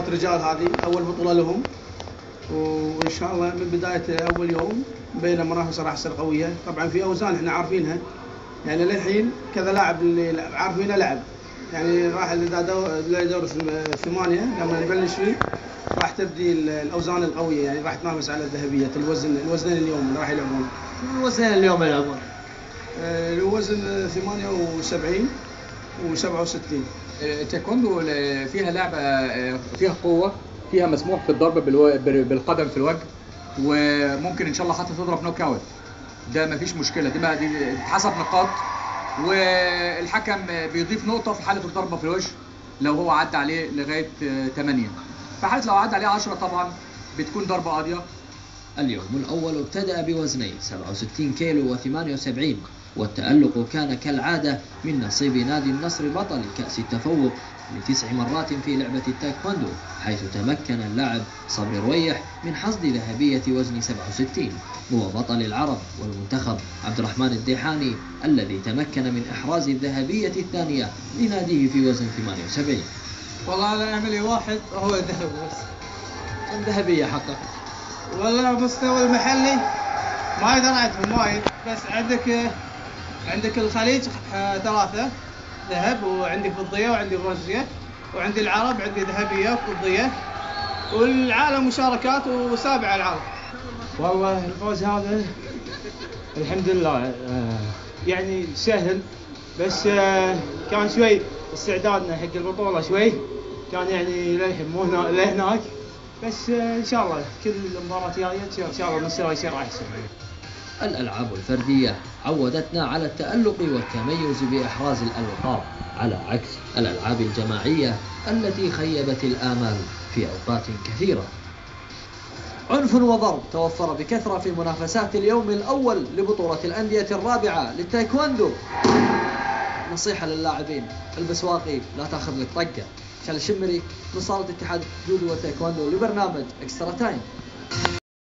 رجال هذه أول بطولة لهم، وإن شاء الله من بداية أول يوم بين منافسة راح تصير قوية. طبعا في أوزان إحنا عارفينها، يعني للحين كذا لاعب اللي عارفينه لعب، يعني راح دور 8 لما نبلش فيه راح تبدي الأوزان القوية، يعني راح تنافس على الذهبية. الوزنين اليوم اللي راح يلعبون. الوزنين اليوم يلعبون الوزن 78 و67. التايكوندو فيها لعبة فيها قوة، فيها مسموح بالضرب بالقدم في الوجه، وممكن ان شاء الله حتى تضرب نوك اوت، ده مفيش مشكلة، دي حسب نقاط، والحكم بيضيف نقطة في حالة الضربة في الوجه لو هو عدى عليه لغاية 8، في حالة لو عدى عليه 10 طبعا بتكون ضربة قاضية. اليوم الأول ابتدأ بوزني 67 كيلو و78، والتألق كان كالعادة من نصيب نادي النصر بطل كأس التفوق ل9 مرات في لعبة التايكوندو، حيث تمكن اللاعب صبري رويح من حصد ذهبية وزن 67، هو بطل العرب، والمنتخب عبد الرحمن الديحاني الذي تمكن من إحراز الذهبية الثانية لناديه في وزن 78. والله أنا أملي واحد هو الذهب بس. الذهبية حقق. والله مستوى المحلي ما درعتهم وايد، بس عندك الخليج 3 ذهب، وعندي فضية وعندي برونزية، وعندي العرب عندي ذهبية وفضية، والعالم مشاركات و7 العالم. والله الفوز هذا الحمد لله يعني سهل، بس كان شوي استعدادنا حق البطولة شوي كان يعني للحين مو لهناك، بس ان شاء الله كل المباراه الجايه ان شاء الله المستوى يصير احسن. الألعاب الفردية عودتنا على التألق والتميز بإحراز الألقاب، على عكس الألعاب الجماعية التي خيبت الآمال في أوقات كثيرة. عنف وضرب توفر بكثرة في منافسات اليوم الأول لبطولة الأندية الرابعة للتايكوندو. نصيحة للاعبين: البس واقي لا تاخذ لك طقة. خالد الشمري من صالة اتحاد جودو وتايكوندو لبرنامج اكسترا تايم.